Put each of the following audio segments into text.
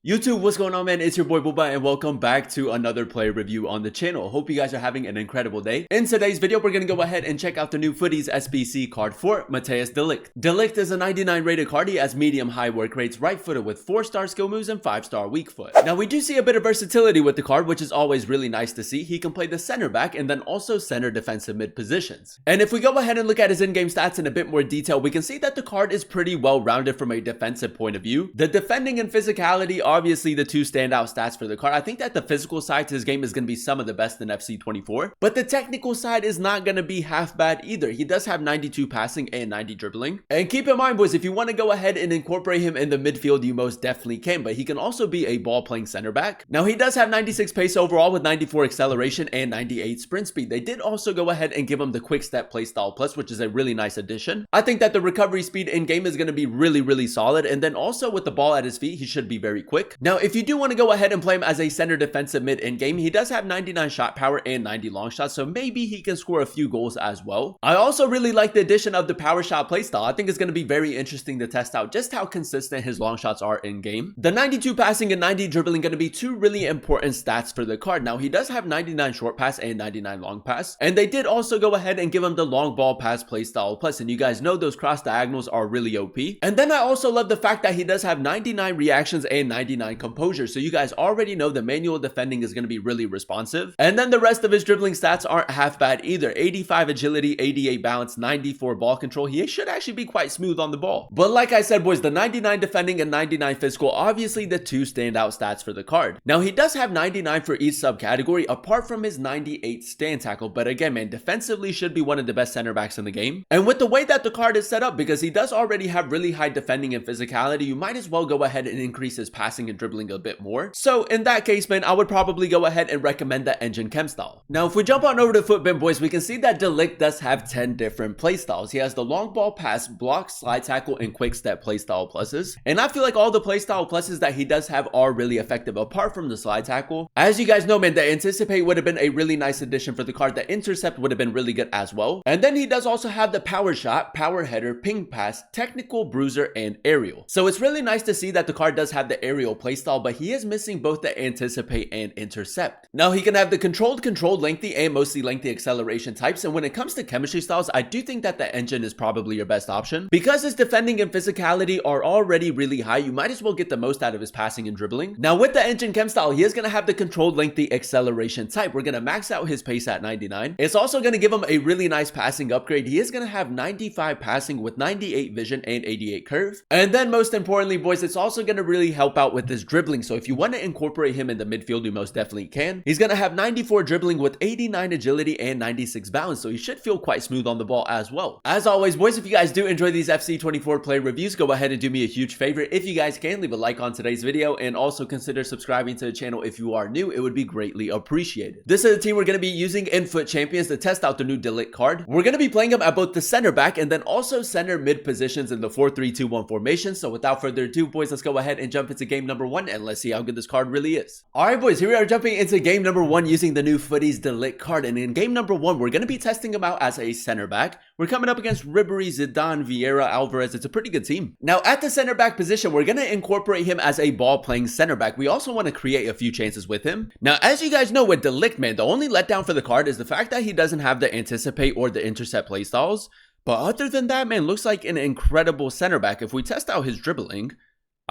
YouTube, what's going on, man? It's your boy Booba and welcome back to another player review on the channel. Hope you guys are having an incredible day. In today's video, we're going to go ahead and check out the new Futties SBC card for Futties De Ligt. De Ligt is a 99 rated card. He has medium-high work rates, right-footed with 4-star skill moves and 5-star weak foot. Now, we do see a bit of versatility with the card, which is always really nice to see. He can play the center back and then also center defensive mid positions. And if we go ahead and look at his in-game stats in a bit more detail, we can see that the card is pretty well-rounded from a defensive point of view. The defending and physicality, obviously the two standout stats for the card. I think that the physical side to his game is going to be some of the best in FC24, but the technical side is not going to be half bad either. He does have 92 passing and 90 dribbling. And keep in mind, boys, if you want to go ahead and incorporate him in the midfield, you most definitely can, but he can also be a ball-playing center back. Now, he does have 96 pace overall with 94 acceleration and 98 sprint speed. They did also go ahead and give him the quick step playstyle plus, which is a really nice addition. I think that the recovery speed in game is going to be really solid, and then also with the ball at his feet, he should be very quick. Now, if you do want to go ahead and play him as a center defensive mid in game, he does have 99 shot power and 90 long shots, so maybe he can score a few goals as well. I also really like the addition of the power shot playstyle. I think it's going to be very interesting to test out just how consistent his long shots are in game. The 92 passing and 90 dribbling going to be two really important stats for the card. Now, he does have 99 short pass and 99 long pass, and they did also go ahead and give him the long ball pass playstyle plus, and you guys know those cross diagonals are really OP. And then I also love the fact that he does have 99 reactions and 99 composure, so you guys already know the manual defending is going to be really responsive. And then the rest of his dribbling stats aren't half bad either. 85 agility, 88 balance, 94 ball control. He should actually be quite smooth on the ball. But like I said, boys, the 99 defending and 99 physical, obviously the two standout stats for the card. Now, he does have 99 for each subcategory apart from his 98 stand tackle, but again, man, defensively should be one of the best center backs in the game. And with the way that the card is set up, because he does already have really high defending and physicality, you might as well go ahead and increase his passing and dribbling a bit more. So in that case, man, I would probably go ahead and recommend that engine chem style. Now, if we jump on over to Footbin, boys, we can see that De Ligt does have 10 different playstyles. He has the long ball pass, block, slide tackle, and quick step playstyle pluses. And I feel like all the playstyle pluses that he does have are really effective apart from the slide tackle. As you guys know, man, the anticipate would have been a really nice addition for the card. The intercept would have been really good as well. And then he does also have the power shot, power header, ping pass, technical bruiser, and aerial. So it's really nice to see that the card does have the aerial playstyle, but he is missing both the anticipate and intercept. Now, he can have the controlled, lengthy, and mostly lengthy acceleration types. And when it comes to chemistry styles, I do think that the engine is probably your best option. Because his defending and physicality are already really high, you might as well get the most out of his passing and dribbling. Now, with the engine chem style, he is going to have the controlled, lengthy acceleration type. We're going to max out his pace at 99. It's also going to give him a really nice passing upgrade. He is going to have 95 passing with 98 vision and 88 curve. And then most importantly, boys, it's also going to really help out with his dribbling. So if you want to incorporate him in the midfield, you most definitely can. He's going to have 94 dribbling with 89 agility and 96 balance, so he should feel quite smooth on the ball as well. As always, boys, if you guys do enjoy these FC24 player reviews, go ahead and do me a huge favor. If you guys can, leave a like on today's video and also consider subscribing to the channel if you are new. It would be greatly appreciated. This is the team we're going to be using in Foot Champions to test out the new De Ligt card. We're going to be playing him at both the center back and then also center mid positions in the 4-3-2-1 formation. So without further ado, boys, let's go ahead and jump into game number 1 and let's see how good this card really is. Alright, boys, here we are jumping into game number 1 using the new Futties De Ligt card. And in game number 1, we're going to be testing him out as a center back. We're coming up against Ribery, Zidane, Vieira, Alvarez. It's a pretty good team. Now, at the center back position, we're going to incorporate him as a ball-playing center back. We also want to create a few chances with him. Now, as you guys know, with De Ligt, man, the only letdown for the card is the fact that he doesn't have the anticipate or the intercept playstyles. But other than that, man, looks like an incredible center back. If we test out his dribbling,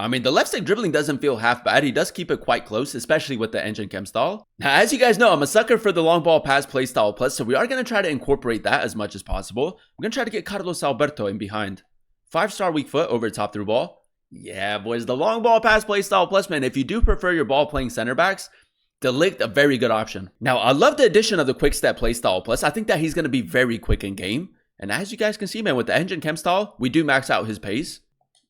I mean, the left stick dribbling doesn't feel half bad. He does keep it quite close, especially with the engine chem style. Now, as you guys know, I'm a sucker for the long ball pass play style plus, so we are going to try to incorporate that as much as possible. We're going to try to get Carlos Alberto in behind. 5-star weak foot over top through ball. Yeah, boys, the long ball pass play style plus, man, if you do prefer your ball playing center backs, De Ligt, a very good option. Now, I love the addition of the quick step play style plus. I think that he's going to be very quick in game. And as you guys can see, man, with the engine chem style, we do max out his pace.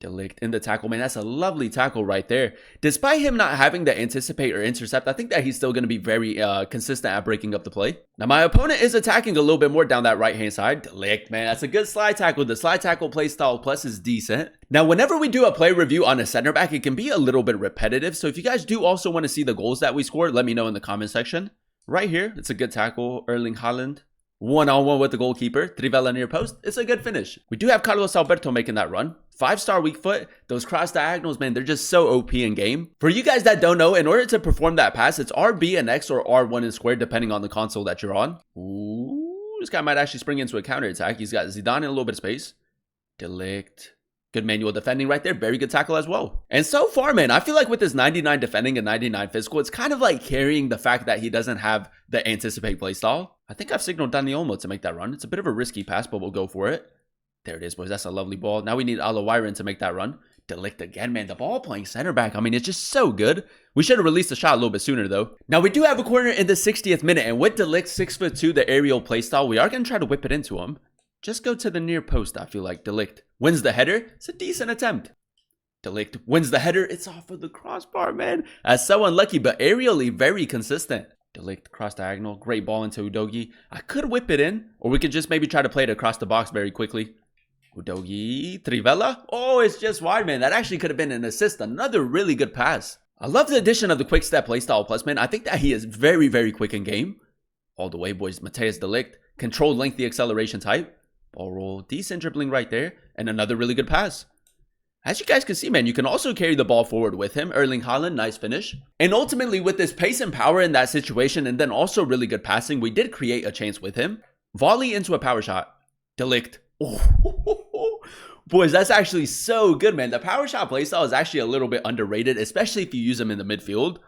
De Ligt in the tackle, man, that's a lovely tackle right there. Despite him not having the anticipate or intercept, I think that he's still going to be very consistent at breaking up the play. Now, my opponent is attacking a little bit more down that right-hand side. De Ligt, man, that's a good slide tackle. The slide tackle play style plus is decent. Now, whenever we do a play review on a center back, it can be a little bit repetitive. So if you guys do also want to see the goals that we scored, let me know in the comment section. Right here, it's a good tackle, Erling Haaland. One-on-one with the goalkeeper. Trivela near post. It's a good finish. We do have Carlos Alberto making that run. 5-star weak foot. Those cross diagonals, man, they're just so OP in game. For you guys that don't know, in order to perform that pass, it's RB and X or R1 and square, depending on the console that you're on. Ooh, this guy might actually spring into a counter attack. He's got Zidane in a little bit of space. De Ligt. Good manual defending right there. Very good tackle as well. And so far, man, I feel like with this 99 defending and 99 physical, it's kind of like carrying the fact that he doesn't have the anticipate playstyle. I think I've signaled Dani Olmo to make that run. It's a bit of a risky pass, but we'll go for it. There it is, boys. That's a lovely ball. Now we need Alawiran to make that run. De Ligt again, man. The ball playing center back. I mean, it's just so good. We should have released the shot a little bit sooner, though. Now, we do have a corner in the 60th minute. And with De Ligt 6'2", the aerial playstyle, we are going to try to whip it into him. Just go to the near post, I feel like. De Ligt wins the header. It's a decent attempt. De Ligt wins the header. It's off of the crossbar, man. That's so unlucky, but aerially very consistent. De Ligt cross diagonal. Great ball into Udogie. I could whip it in, or we could just maybe try to play it across the box very quickly. Udogie, Trivela. Oh, it's just wide, man. That actually could have been an assist. Another really good pass. I love the addition of the quick step playstyle plus, man. I think that he is very, very quick in game. All the way, boys. Matthijs De Ligt. Controlled lengthy acceleration type. Ball roll. Decent dribbling right there. And another really good pass. As you guys can see, man, you can also carry the ball forward with him. Erling Haaland, nice finish. And ultimately, with this pace and power in that situation, and then also really good passing, we did create a chance with him. Volley into a power shot. De Ligt. Oh, boys, that's actually so good, man. The power shot playstyle is actually a little bit underrated, especially if you use them in the midfield.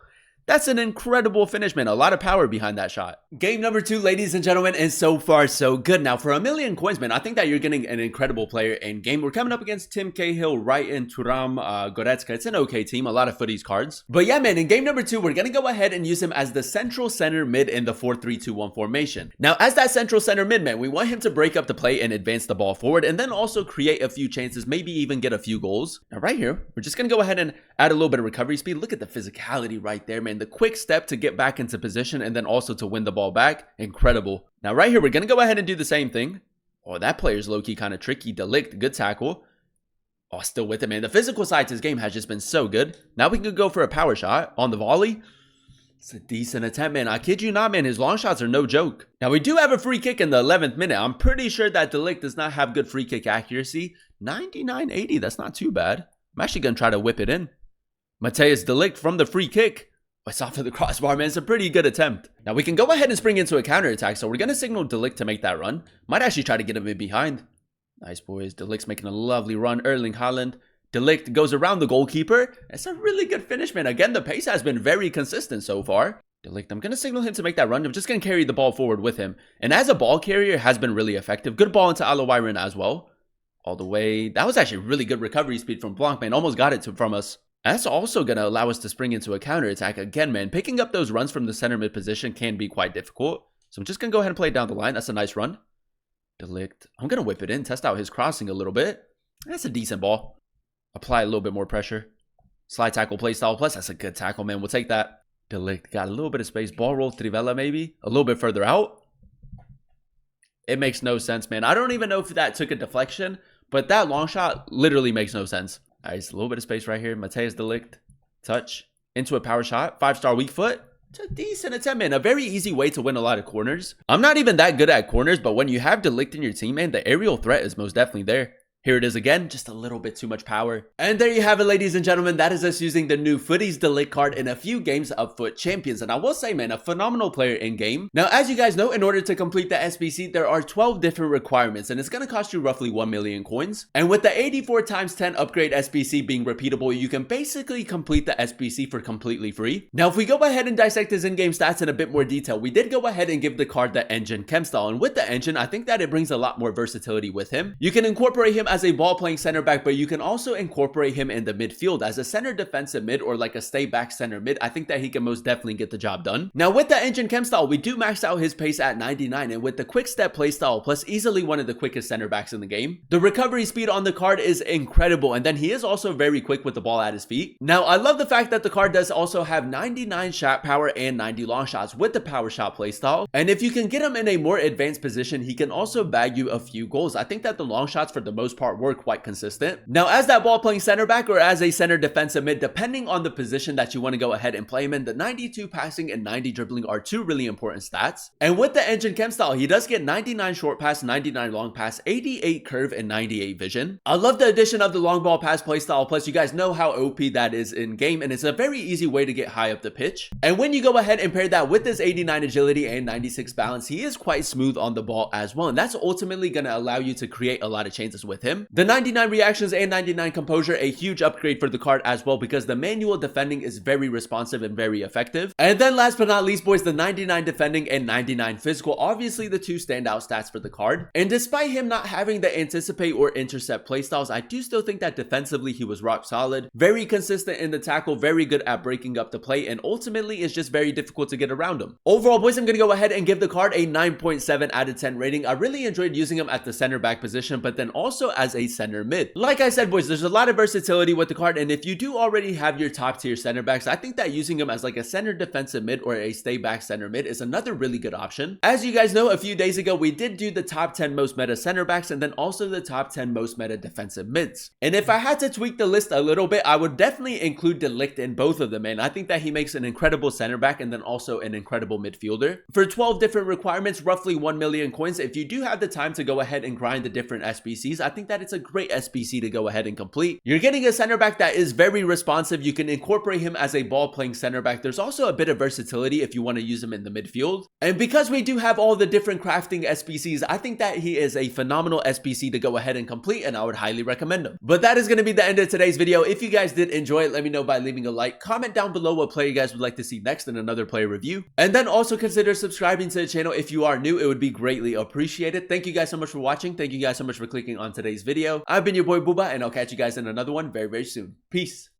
That's an incredible finish, man. A lot of power behind that shot. Game number 2, ladies and gentlemen, and so far, so good. Now, for 1,000,000 coins, man, I think that you're getting an incredible player in game. We're coming up against Tim Cahill, Wrighton, Thuram, Goretzka. It's an okay team. A lot of Futties cards. But yeah, man, in game number 2, we're going to go ahead and use him as the central center mid in the 4-3-2-1 formation. Now, as that central center mid, man, we want him to break up the play and advance the ball forward, and then also create a few chances, maybe even get a few goals. Now, right here, we're just going to go ahead and add a little bit of recovery speed. Look at the physicality right there, man. The quick step to get back into position and then also to win the ball back. Incredible. Now right here, we're going to go ahead and do the same thing. Oh, that player's low-key kind of tricky. De Ligt, good tackle. Oh, still with it, man. The physical side to his game has just been so good. Now we can go for a power shot on the volley. It's a decent attempt, man. I kid you not, man. His long shots are no joke. Now we do have a free kick in the 11th minute. I'm pretty sure that De Ligt does not have good free kick accuracy. 99.80, that's not too bad. I'm actually going to try to whip it in. Matthijs De Ligt from the free kick. It's off of the crossbar, man. It's a pretty good attempt. Now, we can go ahead and spring into a counter attack. So, we're going to signal De Ligt to make that run. Might actually try to get him in behind. Nice, boys. De Ligt's making a lovely run. Erling Haaland. De Ligt goes around the goalkeeper. It's a really good finish, man. Again, the pace has been very consistent so far. De Ligt, I'm going to signal him to make that run. I'm just going to carry the ball forward with him. And as a ball carrier, has been really effective. Good ball into Alawiran as well. All the way. That was actually really good recovery speed from Blanc, man. Almost got it from us. That's also going to allow us to spring into a counter attack. Again, man, picking up those runs from the center mid position can be quite difficult. So I'm just going to go ahead and play it down the line. That's a nice run. De Ligt. I'm going to whip it in, test out his crossing a little bit. That's a decent ball. Apply a little bit more pressure. Slide tackle play style plus. That's a good tackle, man. We'll take that. De Ligt got a little bit of space. Ball roll, Trivela maybe. A little bit further out. It makes no sense, man. I don't even know if that took a deflection, but that long shot literally makes no sense. Nice, a little bit of space right here. Matthijs De Ligt, touch, into a power shot. 5-star weak foot. It's a decent attempt, man. A very easy way to win a lot of corners. I'm not even that good at corners, but when you have De Ligt in your team, man, the aerial threat is most definitely there. Here it is again, just a little bit too much power. And there you have it, ladies and gentlemen. That is us using the new Futties De Ligt card in a few games of Foot Champions. And I will say, man, a phenomenal player in game. Now, as you guys know, in order to complete the SBC, there are 12 different requirements, and it's going to cost you roughly 1,000,000 coins. And with the 84 × 10 upgrade SBC being repeatable, you can basically complete the SBC for completely free. Now, if we go ahead and dissect his in-game stats in a bit more detail, we did go ahead and give the card the engine chem style. And with the engine, I think that it brings a lot more versatility with him. You can incorporate him as a ball-playing center back, but you can also incorporate him in the midfield as a center defensive mid or like a stay back center mid. I think that he can most definitely get the job done. Now, with the engine chem style, we do max out his pace at 99, and with the quick step play style plus easily one of the quickest center backs in the game. The recovery speed on the card is incredible, and then he is also very quick with the ball at his feet. Now, I love the fact that the card does also have 99 shot power and 90 long shots with the power shot play style. And if you can get him in a more advanced position, he can also bag you a few goals. I think that the long shots for the most part were quite consistent. Now, as that ball playing center back or as a center defensive mid, depending on the position that you want to go ahead and play him in, the 92 passing and 90 dribbling are two really important stats. And with the engine chem style, he does get 99 short pass, 99 long pass, 88 curve, and 98 vision. I love the addition of the long ball pass play style, plus you guys know how OP that is in game, and it's a very easy way to get high up the pitch. And when you go ahead and pair that with this 89 agility and 96 balance, he is quite smooth on the ball as well, and that's ultimately going to allow you to create a lot of chances with him. The 99 reactions and 99 composure, a huge upgrade for the card as well, because the manual defending is very responsive and very effective. And then last but not least, boys, the 99 defending and 99 physical, obviously the two standout stats for the card. And despite him not having the anticipate or intercept playstyles, I do still think that defensively he was rock solid, very consistent in the tackle, very good at breaking up the play, and ultimately it's just very difficult to get around him. Overall, boys, I'm going to go ahead and give the card a 9.7 out of 10 rating. I really enjoyed using him at the center back position, but then also as a center mid. Like I said, boys, there's a lot of versatility with the card, and if you do already have your top tier center backs, I think that using him as like a center defensive mid or a stay back center mid is another really good option. As you guys know, a few days ago, we did do the top 10 most meta center backs and then also the top 10 most meta defensive mids. And if I had to tweak the list a little bit, I would definitely include De Ligt in both of them, and I think that he makes an incredible center back and then also an incredible midfielder. For 12 different requirements, roughly 1 million coins, if you do have the time to go ahead and grind the different SBCs, I think that it's a great SBC to go ahead and complete. You're getting a center back that is very responsive. You can incorporate him as a ball playing center back. There's also a bit of versatility if you want to use him in the midfield. And because we do have all the different crafting SBCs, I think that he is a phenomenal SBC to go ahead and complete, and I would highly recommend him. But that is going to be the end of today's video. If you guys did enjoy it, let me know by leaving a like. Comment down below what player you guys would like to see next in another player review. And then also consider subscribing to the channel if you are new. It would be greatly appreciated. Thank you guys so much for watching. Thank you guys so much for clicking on today's video. I've been your boy Booba, and I'll catch you guys in another one very, very soon. Peace.